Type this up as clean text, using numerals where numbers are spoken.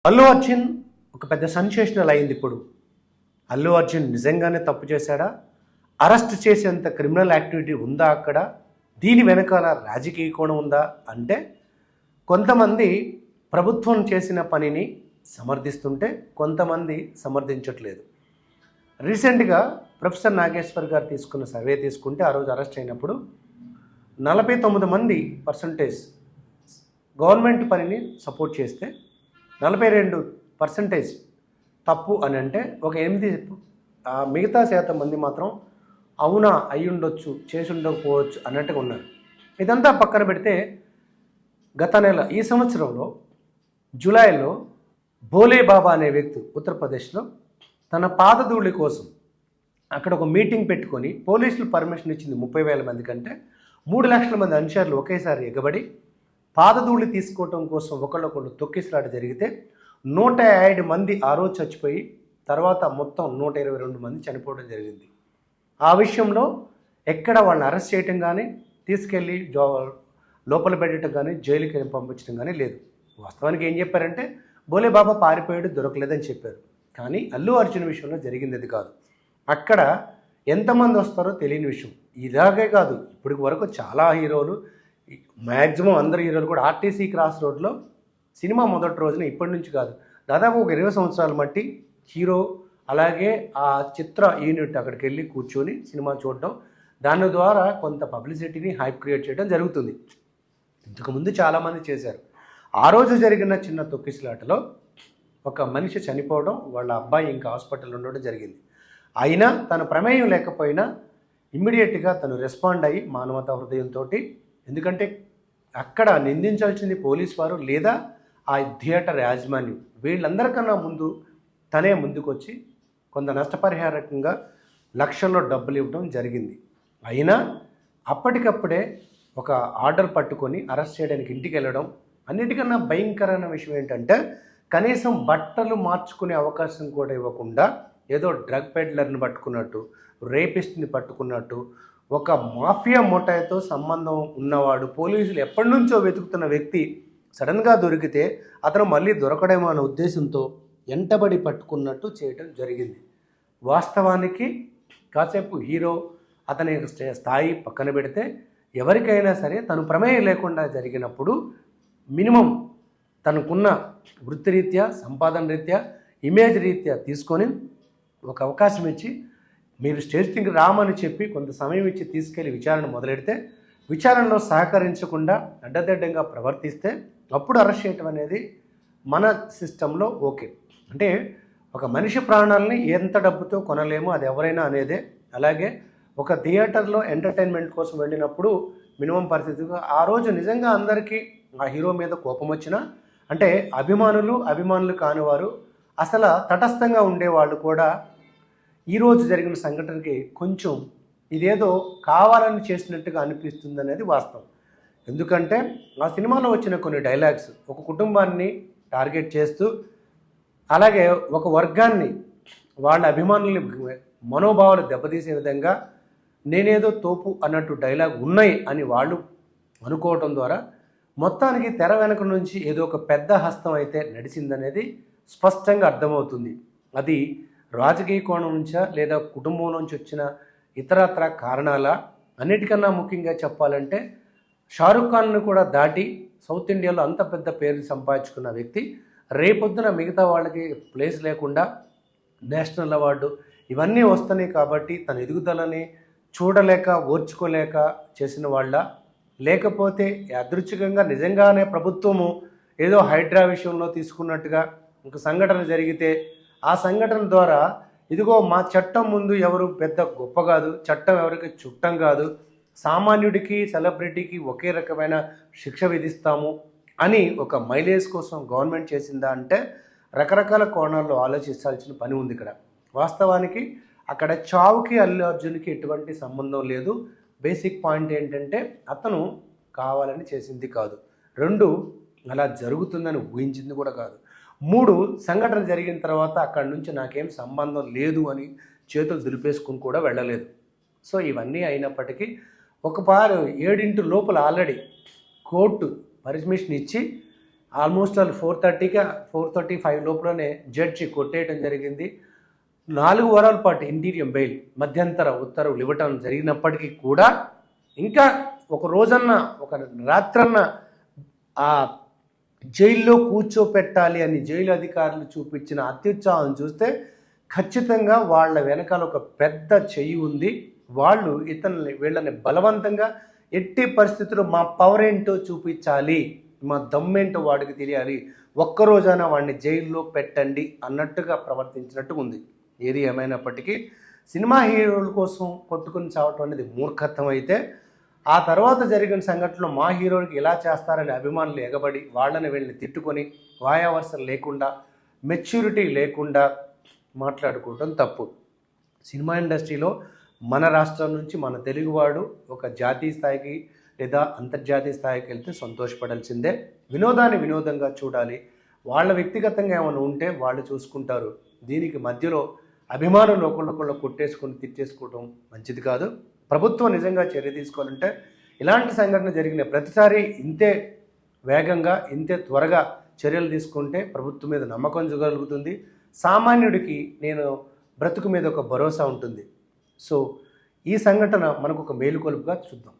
అల్లు అర్జున్ ఒక పెద్ద సెన్సేషనల్ అయింది ఇప్పుడు. అల్లు అర్జున్ నిజంగానే తప్పు చేశాడా? అరెస్ట్ చేసేంత క్రిమినల్ యాక్టివిటీ ఉందా అక్కడ? దీని వెనకాల రాజకీయ కోణం ఉందా అంటే కొంతమంది ప్రభుత్వం చేసిన పనిని సమర్థిస్తుంటే కొంతమంది సమర్థించట్లేదు. రీసెంట్గా ప్రొఫెసర్ నాగేశ్వర్ గారు తీసుకున్న సర్వే తీసుకుంటే ఆ రోజు అరెస్ట్ అయినప్పుడు 49% గవర్నమెంట్ పనిని సపోర్ట్ చేస్తే 42% తప్పు అని అంటే ఒక 8 మిగతా శాతం మంది మాత్రం అవునా అయ్యుండొచ్చు చేసి ఉండకపోవచ్చు అన్నట్టుగా ఉన్నారు. ఇదంతా పక్కన పెడితే గత నెల ఈ సంవత్సరంలో జూలైలో భోలే బాబా అనే వ్యక్తి ఉత్తరప్రదేశ్లో తన పాదధూళి కోసం అక్కడ ఒక మీటింగ్ పెట్టుకొని పోలీసులు పర్మిషన్ ఇచ్చింది 30,000 మంది కంటే 3 లక్షల మంది అనుచరులు ఒకేసారి ఎగబడి పాదధూళి తీసుకోవటం కోసం ఒకళ్ళొకళ్ళు తొక్కిసలాట జరిగితే 105 మంది ఆ రోజు చచ్చిపోయి తర్వాత మొత్తం 122 మంది చనిపోవడం జరిగింది. ఆ విషయంలో ఎక్కడ వాళ్ళని అరెస్ట్ చేయటం కానీ తీసుకెళ్ళి లోపల పెట్టడం కానీ జైలుకి పంపించడం కానీ లేదు. వాస్తవానికి ఏం చెప్పారంటే భోలే బాబా పారిపోయాడు దొరకలేదని చెప్పారు. కానీ అల్లు అర్జున్ విషయంలో జరిగింది అది కాదు. అక్కడ ఎంతమంది వస్తారో తెలియని విషయం. ఇలాగే కాదు, ఇప్పటి వరకు చాలా హీరోలు మ్యాక్సిమం అందరు హీరోలు కూడా ఆర్టీసీ క్రాస్ రోడ్లో సినిమా మొదటి రోజున ఇప్పటి నుంచి కాదు దాదాపు ఒక 20 సంవత్సరాల మట్టి హీరో అలాగే ఆ చిత్ర యూనిట్ అక్కడికి వెళ్ళి కూర్చొని సినిమా చూడటం, దాని ద్వారా కొంత పబ్లిసిటీని హైప్ క్రియేట్ చేయడం జరుగుతుంది. ఇంతకుముందు చాలామంది చేశారు. ఆ రోజు జరిగిన చిన్న తొక్కిసలాటలో ఒక మనిషి చనిపోవడం, వాళ్ళ అబ్బాయి ఇంకా హాస్పిటల్లో ఉండడం జరిగింది. అయినా తన ప్రమేయం లేకపోయినా ఇమ్మీడియట్గా తను రెస్పాండ్ అయ్యి మానవతా హృదయంతో, ఎందుకంటే అక్కడ నిందించాల్సింది పోలీస్ వారు లేదా ఆ థియేటర్ యాజమాన్యం, వీళ్ళందరికన్నా ముందు తనే ముందుకొచ్చి కొంత నష్టపరిహారకంగా లక్షల్లో డబ్బులు ఇవ్వడం జరిగింది. అయినా అప్పటికప్పుడే ఒక ఆర్డర్ పట్టుకొని అరెస్ట్ చేయడానికి ఇంటికి వెళ్ళడం. అన్నిటికన్నా భయంకరమైన విషయం ఏంటంటే కనీసం బట్టలు మార్చుకునే అవకాశం కూడా ఇవ్వకుండా ఏదో డ్రగ్ పెడ్లర్ని పట్టుకున్నట్టు, రేపిస్ట్ని పట్టుకున్నట్టు, ఒక మాఫియా ముఠాయితో సంబంధం ఉన్నవాడు పోలీసులు ఎప్పటి నుంచో వెతుకుతున్న వ్యక్తి సడన్గా దొరికితే అతను మళ్ళీ దొరకడేమో అనే ఉద్దేశంతో ఎంటబడి పట్టుకున్నట్టు చేయటం జరిగింది. వాస్తవానికి కాసేపు హీరో అతని స్థాయి పక్కన పెడితే ఎవరికైనా సరే తను ప్రమేయం లేకుండా జరిగినప్పుడు మినిమం తనకున్న వృత్తిరీత్యా, సంపాదన రీత్యా, ఇమేజ్ రీత్యా తీసుకొని ఒక అవకాశం ఇచ్చి మీరు స్టేషన్కి రామని చెప్పి కొంత సమయం ఇచ్చి తీసుకెళ్లి విచారణ మొదలెడితే విచారణలో సహకరించకుండా అడ్డదిడ్డంగా ప్రవర్తిస్తే అప్పుడు అరెస్ట్ చేయటం అనేది మన సిస్టంలో ఓకే. అంటే ఒక మనిషి ప్రాణాలని ఎంత డబ్బుతో కొనలేమో అది ఎవరైనా అనేదే. అలాగే ఒక థియేటర్లో ఎంటర్టైన్మెంట్ కోసం వెళ్ళినప్పుడు మినిమం పరిస్థితిగా ఆ రోజు నిజంగా అందరికీ ఆ హీరో మీద కోపం వచ్చినా, అంటే అభిమానులు కానివారు అసలు తటస్థంగా ఉండేవాళ్ళు కూడా ఈరోజు జరిగిన సంఘటనకి కొంచెం ఇదేదో కావాలని చేసినట్టుగా అనిపిస్తుంది అనేది వాస్తవం. ఎందుకంటే ఆ సినిమాలో వచ్చిన కొన్ని డైలాగ్స్ ఒక కుటుంబాన్ని టార్గెట్ చేస్తూ, అలాగే ఒక వర్గాన్ని వాళ్ళ అభిమానుల్ని మనోభావాలు దెబ్బతీసే విధంగా నేనేదో తోపు అన్నట్టు డైలాగ్ ఉన్నాయి అని వాళ్ళు అనుకోవటం ద్వారా మొత్తానికి తెర వెనక నుంచి ఏదో ఒక పెద్ద హస్తం అయితే నడిచిందనేది స్పష్టంగా అర్థమవుతుంది. అది రాజకీయ కోణం నుంచా లేదా కుటుంబం నుంచి వచ్చిన ఇతరత్ర కారణాల, అన్నిటికన్నా ముఖ్యంగా చెప్పాలంటే షారుఖ్ ఖాన్ను కూడా దాటి సౌత్ ఇండియాలో అంత పెద్ద పేరు సంపాదించుకున్న వ్యక్తి రేపొద్దున మిగతా వాళ్ళకి ప్లేస్ లేకుండా నేషనల్ అవార్డు ఇవన్నీ వస్తున్నాయి కాబట్టి తన ఎదుగుదలని చూడలేక ఓర్చుకోలేక చేసిన వాళ్ళ, లేకపోతే యాదృచ్ఛికంగా నిజంగానే ప్రభుత్వము ఏదో హైడ్రా విషయంలో తీసుకున్నట్టుగా ఒక సంఘటన జరిగితే ఆ సంఘటన ద్వారా ఇదిగో మా చట్టం ముందు ఎవరు పెద్ద గొప్ప కాదు, చట్టం ఎవరికి చుట్టం కాదు, సామాన్యుడికి సెలబ్రిటీకి ఒకే రకమైన శిక్ష విధిస్తాము అని ఒక మైలేజ్ కోసం గవర్నమెంట్ చేసిందా అంటే రకరకాల కోణాల్లో ఆలోచించాల్సిన పని ఉంది ఇక్కడ. వాస్తవానికి అక్కడ చావుకి అల్లు అర్జున్కి ఎటువంటి సంబంధం లేదు. బేసిక్ పాయింట్ ఏంటంటే అతను కావాలని చేసింది కాదు, 2 అలా జరుగుతుందని ఊహించింది కూడా కాదు, 3 సంఘటన జరిగిన తర్వాత అక్కడి నుంచి నాకేం సంబంధం లేదు అని చేతులు దులిపేసుకుని కూడా వెళ్ళలేదు. సో ఇవన్నీ అయినప్పటికీ ఒక 7 లోపల ఆల్రెడీ కోర్టు పర్మిషన్ ఇచ్చి ఆల్మోస్ట్ వాళ్ళు 4:35 లోపలనే జడ్జి కొట్టేయడం జరిగింది. 4 వారాల పాటు ఇంటీరియం బెయిల్ మధ్యంతర ఉత్తర్వులు ఇవ్వటం జరిగినప్పటికీ కూడా ఇంకా ఒక రోజన్న ఒక రాత్రన్న ఆ జైల్లో కూర్చోపెట్టాలి అని జైలు అధికారులు చూపించిన అత్యుత్సాహం చూస్తే ఖచ్చితంగా వాళ్ళ వెనకాల ఒక పెద్ద చెయ్యి ఉంది. వాళ్ళు వీళ్ళని బలవంతంగా ఎట్టి పరిస్థితుల్లో మా పవర్ ఏంటో చూపించాలి, మా దమ్మేంటో వాడికి తెలియాలి, ఒక్కరోజైనా వాడిని జైల్లో పెట్టండి అన్నట్టుగా ప్రవర్తించినట్టు ఉంది. ఏది ఏమైనప్పటికీ సినిమా హీరోల కోసం కొట్టుకుని చావటం అనేది మూర్ఖత్వం అయితే, ఆ తర్వాత జరిగిన సంఘటనలో మా హీరోకి ఇలా చేస్తారని అభిమానులు ఎగబడి వాళ్ళని వీళ్ళని తిట్టుకొని వాయావర్సం లేకుండా మెచ్యూరిటీ లేకుండా మాట్లాడుకోవటం తప్పు. సినిమా ఇండస్ట్రీలో మన రాష్ట్రం నుంచి మన తెలుగువాడు ఒక జాతీయ స్థాయికి లేదా అంతర్జాతీయ స్థాయికి వెళ్తే సంతోషపడాల్సిందే. వినోదాన్ని వినోదంగా చూడాలి. వాళ్ళ వ్యక్తిగతంగా ఏమైనా ఉంటే వాళ్ళు చూసుకుంటారు. దీనికి మధ్యలో అభిమానులు ఒకళ్ళొకళ్ళు కొట్టేసుకొని తిట్టేసుకోవడం మంచిది కాదు. ప్రభుత్వం నిజంగా చర్య తీసుకోవాలంటే ఇలాంటి సంఘటన జరిగిన ప్రతిసారి ఇంతే వేగంగా ఇంతే త్వరగా చర్యలు తీసుకుంటే ప్రభుత్వం మీద నమ్మకం కలుగుతుంది. సామాన్యుడికి బ్రతుకు మీద ఒక భరోసా ఉంటుంది. సో ఈ సంఘటన మనకు ఒక మేలుకొలుపుగా చూద్దాం.